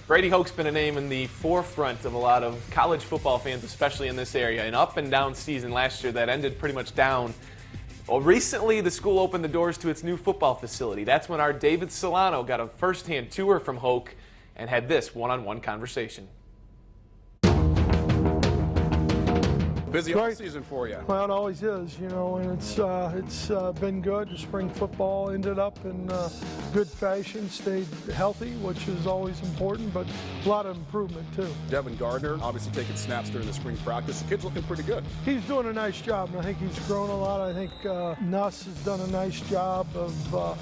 Brady Hoke's been a name in the forefront of a lot of college football fans, especially in this area. An up and down season last year that ended pretty much down. Well, recently, the school opened the doors to its new football facility. That's when our David Solano got a first-hand tour from Hoke and had this one-on-one conversation. Busy off season for you. Well, it always is, you know, and it's been good. The spring football ended up in good fashion, stayed healthy, which is always important, but a lot of improvement too. Devin Gardner obviously taking snaps during the spring practice. The kid's looking pretty good. He's doing a nice job, and I think he's grown a lot. I think Nuss has done a nice job of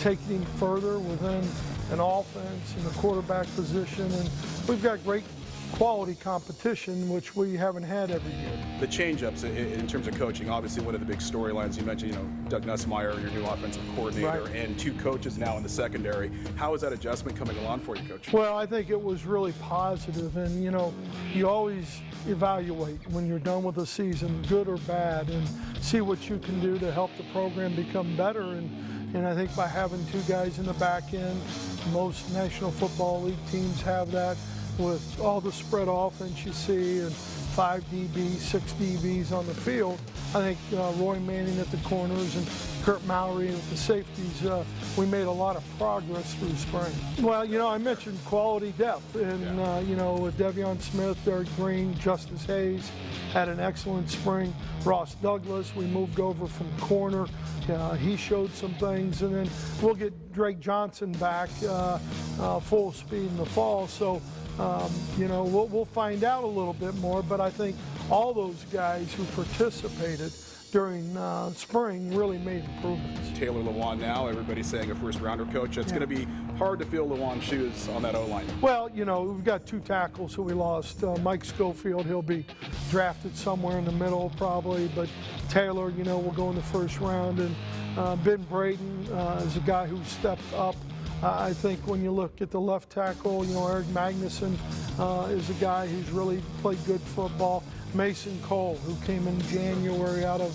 taking him further within an offense in the quarterback position, and we've got great quality competition, which we haven't had every year. The change-ups in terms of coaching, obviously one of the big storylines you mentioned, you know, Doug Nussmeier, your new offensive coordinator, right, and two coaches now in the secondary. How is that adjustment coming along for you, Coach? Well, I think it was really positive, and you know, you always evaluate when you're done with the season, good or bad, and see what you can do to help the program become better. And I think by having two guys in the back end, most National Football League teams have that, with all the spread offense you see and 5 DBs, 6 DBs on the field. I think Roy Manning at the corners and Kurt Mowry at the safeties, we made a lot of progress through spring. Well, you know, I mentioned quality depth, and you know, with Devion Smith, Derek Green, Justice Hayes had an excellent spring. Ross Douglas, we moved over from corner. He showed some things, and then we'll get Drake Johnson back full speed in the fall. So, you know, we'll find out a little bit more, but I think all those guys who participated during spring really made improvements. Taylor Lewan now, everybody's saying a first-rounder, Coach. It's going to be hard to fill Lewan's shoes on that O-line. Well, you know, we've got two tackles who we lost. Mike Schofield, he'll be drafted somewhere in the middle probably, but Taylor, you know, will go in the first round, and Ben Braden is a guy who stepped up. I think when you look at the left tackle, you know, Eric Magnuson is a guy who's really played good football. Mason Cole, who came in January out of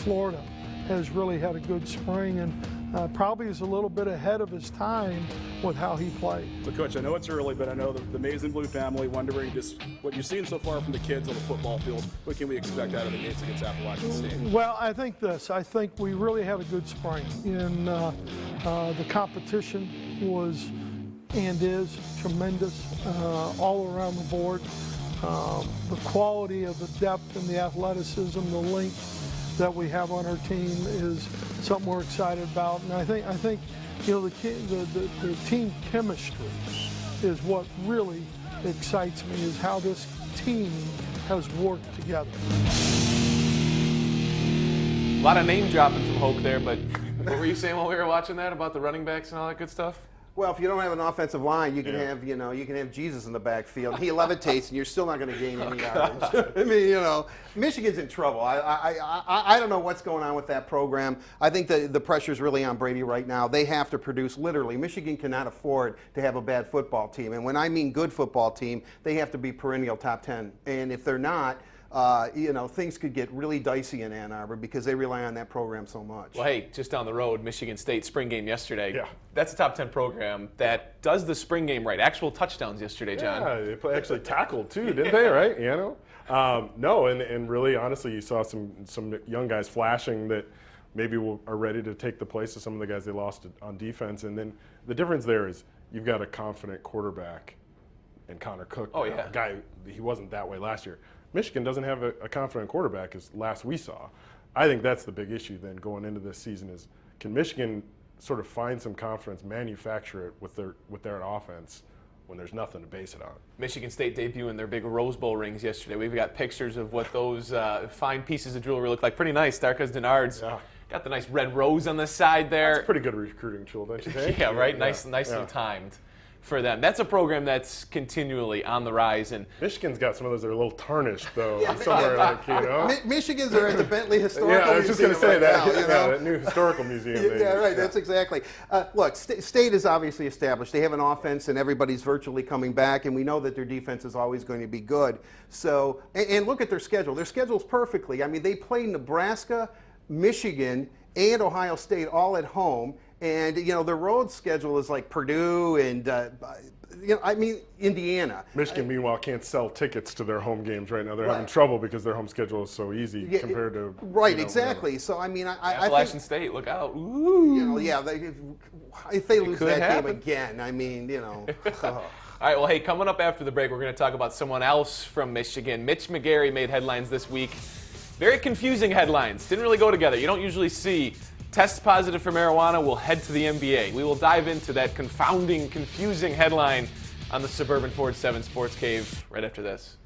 Florida, has really had a good spring, and probably is a little bit ahead of his time with how he played. So, Coach, I know it's early, but I know the Maize and Blue family, wondering just what you've seen so far from the kids on the football field. What can we expect out of the games against Appalachian State? Well, I think we really had a good spring. And the competition was and is tremendous all around the board. The quality of the depth and the athleticism, the length that we have on our team is something we're excited about. And I think you know, the team chemistry is what really excites me, is how this team has worked together. A lot of name dropping from Hoke there, but what were you saying while we were watching that about the running backs and all that good stuff? Well, if you don't have an offensive line, you can have, you know, you can have Jesus in the backfield. He levitates, and you're still not going to gain any yardage. I mean, you know, Michigan's in trouble. I don't know what's going on with that program. I think the pressure's really on Brady right now. They have to produce, literally. Michigan cannot afford to have a bad football team. And when I mean good football team, they have to be perennial top 10. And if they're not, you know, things could get really dicey in Ann Arbor because they rely on that program so much. Well, hey, just down the road, Michigan State spring game yesterday. Yeah. That's a top 10 program that does the spring game right. Actual touchdowns yesterday, John. Yeah, they actually tackled too, didn't they? Right? You know, no, and really, honestly, you saw some young guys flashing that maybe are ready to take the place of some of the guys they lost on defense. And then the difference there is you've got a confident quarterback in Connor Cook. Oh yeah, guy, he wasn't that way last year. Michigan doesn't have a confident quarterback as last we saw. I think that's the big issue then going into this season is, can Michigan sort of find some confidence, manufacture it with their offense when there's nothing to base it on? Michigan State debuting their big Rose Bowl rings yesterday. We've got pictures of what those fine pieces of jewelry look like. Pretty nice. Dark as Denard's. Yeah. Got the nice red rose on the side there. That's a pretty good recruiting tool, don't you think? Yeah, right? Nicely timed for them. That's a program that's continually on the rise. And Michigan's got some of those that are a little tarnished, though, somewhere like, you know. Michigan's are at the Bentley Historical Museum. Yeah, I was just going to say that. Now, you know? That new historical museum. Yeah, right. That's exactly. Look, State is obviously established. They have an offense, and everybody's virtually coming back, and we know that their defense is always going to be good. So, and look at their schedule. Their schedule's perfectly. I mean, they play Nebraska, Michigan, and Ohio State all at home. And, you know, their road schedule is like Purdue and I mean, Indiana. Michigan, meanwhile, can't sell tickets to their home games right now. They're Right. having trouble because their home schedule is so easy compared to Right, exactly. So I mean, I Appalachian think, State, look out. Ooh. yeah, if they lose could that happen. game again, I mean, All right, well, hey, coming up after the break, we're going to talk about someone else from Michigan. Mitch McGary made headlines this week. Very confusing headlines. Didn't really go together. You don't usually see test positive for marijuana, will head to the NBA. We will dive into that confounding, confusing headline on the Suburban Ford 7 Sports Cave right after this.